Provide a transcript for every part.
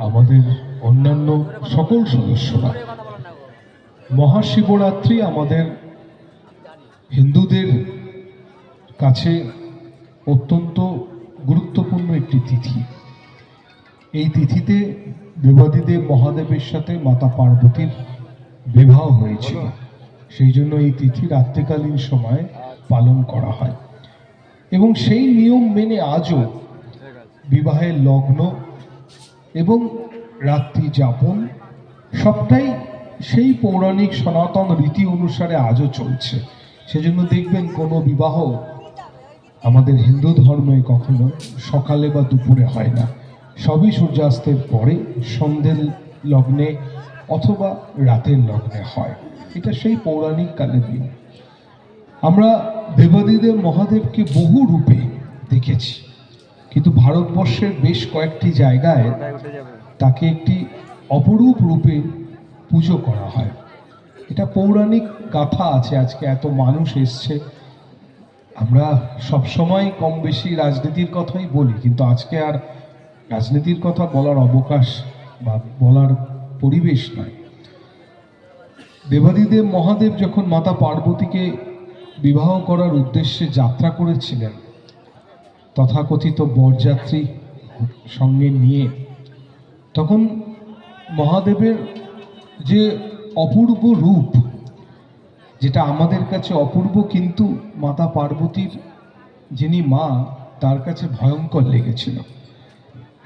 আমাদের অন্যান্য সকল সদস্যরা, মহাশিবরাত্রি আমাদের হিন্দুদের কাছে অত্যন্ত গুরুত্বপূর্ণ একটি তিথি। এই তিথিতে দেবাদিদেব মহাদেবের সাথে মাতা পার্বতীর বিবাহ হয়েছিল, সেই জন্য এই তিথি রাত্রিকালীন সময় পালন করা হয় এবং সেই নিয়ম মেনে আজও বিবাহের লগ্ন এবং রাত্রি যাপন সবটাই সেই পৌরাণিক সনাতন রীতি অনুসারে আজও চলছে। সেজন্য দেখবেন কোনো বিবাহ আমাদের হিন্দু ধর্মে কখনো সকালে বা দুপুরে হয় না, সবই সূর্যাস্তের পরে সন্ধ্যের লগ্নে অথবা রাতের লগ্নে হয়। এটা সেই পৌরাণিক কালের নিয়ম। আমরা দেবাদিদেব মহাদেবকে বহু রূপে দেখেছি, কিন্তু ভারতবর্ষের বেশ কয়েকটি জায়গায় তাকে একটি অপরূপ রূপে পুজো করা হয়। এটা পৌরাণিক গাথা আছে। আজকে এত মানুষ এসছে, আমরা সবসময় কম বেশি রাজনীতির কথাই বলি, কিন্তু আজকে আর রাজনীতির কথা বলার অবকাশ বা বলার পরিবেশ নয়। দেবাদিদেব মহাদেব যখন মাতা পার্বতীকে বিবাহ করার উদ্দেশ্যে যাত্রা করেছিলেন, তথাকথিত বরযাত্রী সঙ্গে নিয়ে, তখন মহাদেবের যে অপূর্ব রূপ, যেটা আমাদের কাছে অপূর্ব কিন্তু মাতা পার্বতীর যিনি মা তার কাছে ভয়ঙ্কর লেগেছিল।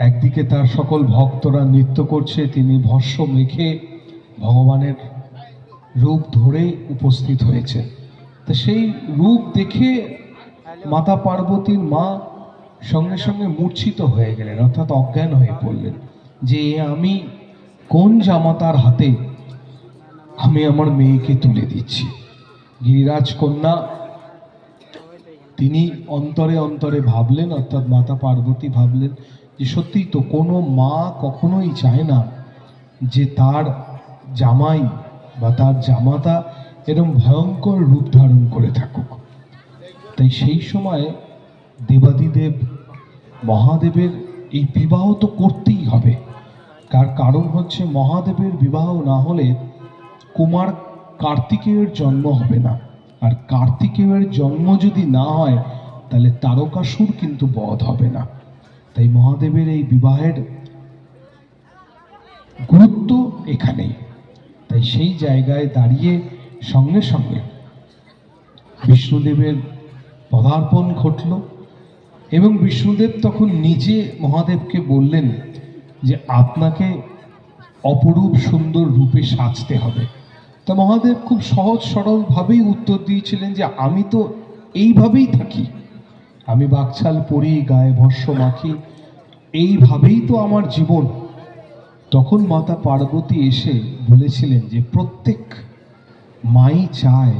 একদিকে তার সকল ভক্তরা নৃত্য করছে, তিনি ভস্ম মেখে ভগবানের রূপ ধরে উপস্থিত হয়েছে। তো সেই রূপ দেখে মাতা পার্বতীর মা সঙ্গে সঙ্গে মূর্ছিত হয়ে গেলেন, অর্থাৎ অজ্ঞান হয়ে পড়লেন যে আমি কোন জামাতার হাতে আমি আমার মেয়েকে তুলে দিচ্ছি। গিরিরাজ কন্যা তিনি অন্তরে অন্তরে ভাবলেন, অর্থাৎ মাতা পার্বতী ভাবলেন যে সত্যিই তো কোনো মা কখনোই চায় না যে তার জামাই বা তার জামাতা এরকম ভয়ঙ্কর রূপ ধারণ করে থাকুক। তাই সেই সময় দেবাদিদেব মহাদেবের এই বিবাহ তো করতেই হবে। তার কারণ হচ্ছে মহাদেবের বিবাহ না হলে কুমার কার্তিকেয়ের জন্ম হবে না, আর কার্তিকেয়ের জন্ম যদি না হয় তাহলে তারকাসুর কিন্তু বধ হবে না। তাই মহাদেবের এই বিবাহের গুরুত্ব এখানেই। তাই সেই জায়গায় দাঁড়িয়ে সঙ্গে সঙ্গে বিষ্ণুদেবের পদার্পণ ঘটল এবং বিষ্ণুদেব তখন নিজে মহাদেবকে বললেন যে আপনাকে অপরূপ সুন্দর রূপে সাজতে হবে। তা মহাদেব খুব সহজ সরলভাবেই উত্তর দিয়েছিলেন যে আমি তো এইভাবেই থাকি, আমি বাকছাল পরি, গায়ে ভস্ম মাখি, এইভাবেই তো আমার জীবন। তখন মাতা পার্বতী এসে বলেছিলেন যে প্রত্যেক মাই চায়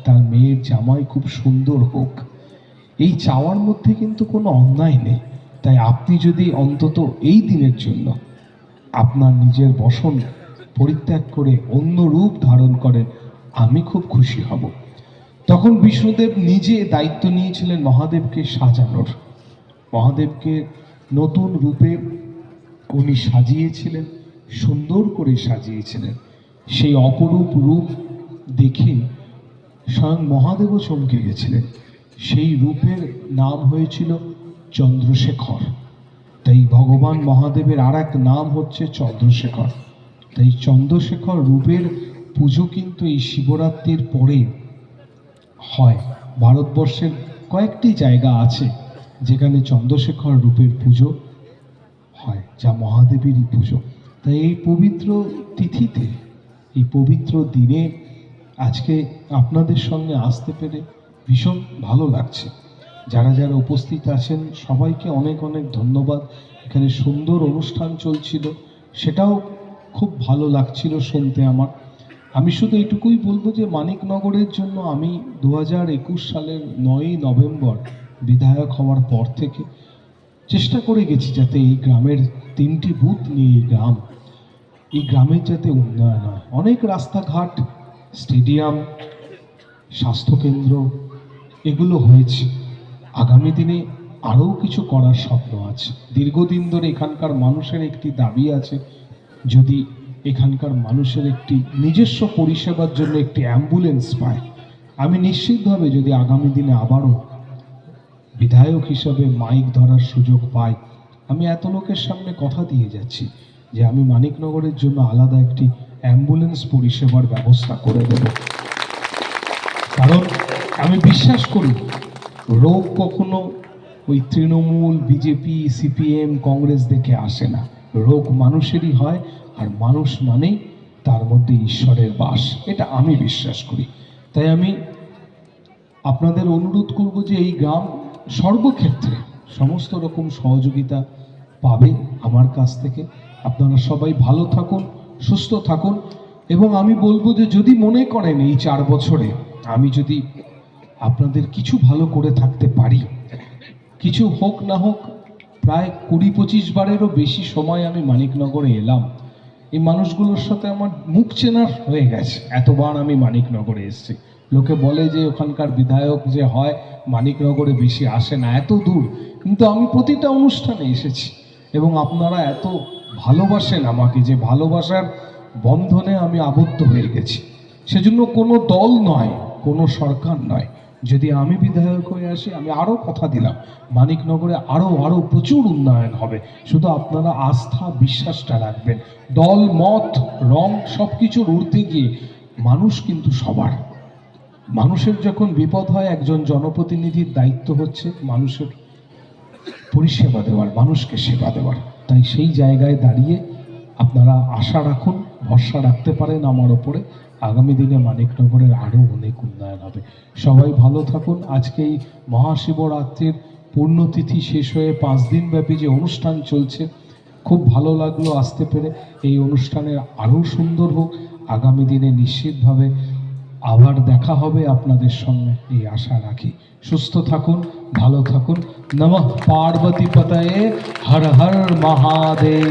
তার মেয়ের জামাই খুব সুন্দর হোক, এই চাওয়ার মধ্যে কিন্তু কোনো অন্যায় নেই। তাই আপনি যদি অন্তত এই দিনের জন্য আপনার নিজের বসন পরিত্যাগ করে অন্য রূপ ধারণ করেন, আমি খুব খুশি হব। তখন বিষ্ণুদেব নিজে দায়িত্ব নিয়েছিলেন মহাদেবকে সাজানোর। মহাদেবকে নতুন রূপে উনি সাজিয়েছিলেন, সুন্দর করে সাজিয়েছিলেন। সেই অপরূপ রূপ দেখে স্বয়ং মহাদেবও চমকে গেছিলেন। সেই রূপের নাম হয়েছিল চন্দ্রশেখর। তাই ভগবান মহাদেবের আর এক নাম হচ্ছে চন্দ্রশেখর। তাই চন্দ্রশেখর রূপের পুজো কিন্তু এই শিবরাত্রির পরে হয়। ভারতবর্ষের কয়েকটি জায়গা আছে যেখানে চন্দ্রশেখর রূপের পুজো হয়, যা মহাদেবেরই পুজো। তাই এই পবিত্র তিথিতে, এই পবিত্র দিনে আজকে আপনাদের সঙ্গে আসতে পেরে ভীষণ ভালো লাগছে। যারা যারা উপস্থিত আছেন সবাইকে অনেক অনেক ধন্যবাদ। এখানে সুন্দর অনুষ্ঠান চলছিল, সেটাও খুব ভালো লাগছিল শুনতে আমার। আমি শুধু এইটুকুই বলবো যে মানিকনগরের জন্য আমি 2021 সালের 9ই নভেম্বর বিধায়ক হওয়ার পর থেকে চেষ্টা করে গেছি যাতে এই গ্রামের 3টি বুথ নিয়ে এই গ্রামের যাতে উন্নয়ন হয়। অনেক রাস্তাঘাট, স্টেডিয়াম, স্বাস্থ্যকেন্দ্র এগুলো হয়েছে। আগামী দিনে আরও কিছু করার স্বপ্ন আছে। দীর্ঘদিন ধরে এখানকার মানুষের একটি দাবি আছে, যদি এখানকার মানুষের একটি নিজস্ব পরিষেবার জন্য একটি অ্যাম্বুলেন্স পায়, আমি নিশ্চিতভাবে যদি আগামী দিনে আবারও বিধায়ক হিসাবে মাইক ধরার সুযোগ পাই, আমি এত লোকের সামনে কথা দিয়ে যাচ্ছি যে আমি মানিকনগরের জন্য আলাদা একটি অ্যাম্বুলেন্স পরিষেবার ব্যবস্থা করে দেব। কারণ আমি বিশ্বাস করি রোগ কখনো ওই তৃণমূল, বিজেপি, সিপিএম, কংগ্রেস দেখে আসে না। রোগ মানুষেরই হয়, আর মানুষ মানেই তার মধ্যে ঈশ্বরের বাস, এটা আমি বিশ্বাস করি। তাই আমি আপনাদের অনুরোধ করব যে এই গ্রাম সর্বক্ষেত্রে সমস্ত রকম সহযোগিতা পাবে আমার কাছ থেকে। আপনারা সবাই ভালো থাকুন, সুস্থ থাকুন, এবং আমি বলবো যে যদি মনে করেন এই 4 বছরে আমি যদি আপনাদের কিছু ভালো করে থাকতে পারি, কিছু হোক না হোক, প্রায় 20-25 বারেরও বেশি সময় আমি মানিকনগরে এলাম। এই মানুষগুলোর সাথে আমার মুখ চেনার হয়ে গেছে, এতবার আমি মানিকনগরে এসেছি। লোকে বলে যে ওখানকার বিধায়ক যে হয় মানিকনগরে বেশি আসে না, এত দূর, কিন্তু আমি প্রতিটা অনুষ্ঠানে এসেছি এবং আপনারা এত ভালোবাসেন আমাকে, যে ভালোবাসার বন্ধনে আমি আবদ্ধ হয়ে গেছি। সেজন্য কোনো দল নয়, কোনো সরকার নয়, যদি আমি বিধায়ক হয়ে আসি, আমি আরও কথা দিলাম মানিকনগরে আরও প্রচুর উন্নয়ন হবে। শুধু আপনারা আস্থা, বিশ্বাসটা রাখবেন। দল, মত, রং সব কিছুর ঊর্ধ্বে গিয়ে মানুষ কিন্তু সবার। মানুষের যখন বিপদ হয়, একজন জনপ্রতিনিধির দায়িত্ব হচ্ছে মানুষের পরিষেবা দেওয়ার, মানুষকে সেবা দেওয়ার। তাই সেই জায়গায় দাঁড়িয়ে আপনারা আশা রাখুন, ভরসা রাখতে পারেন আমার ওপরে। আগামী দিনে মানিকনগরের আরও অনেক উন্নয়ন হবে। সবাই ভালো থাকুন। আজকে এই মহাশিবরাত্রির পূর্ণতিথি শেষ হয়ে 5 দিন ব্যাপী যে অনুষ্ঠান চলছে, খুব ভালো লাগলো আসতে পেরে। এই অনুষ্ঠানের আরও সুন্দর হোক। আগামী দিনে নিশ্চিতভাবে আবার দেখা হবে আপনাদের সঙ্গে, এই আশা রাখি। সুস্থ থাকুন, ভালো থাকুন। নমঃ পার্বতী পতয়ে, হর হর মহাদেব।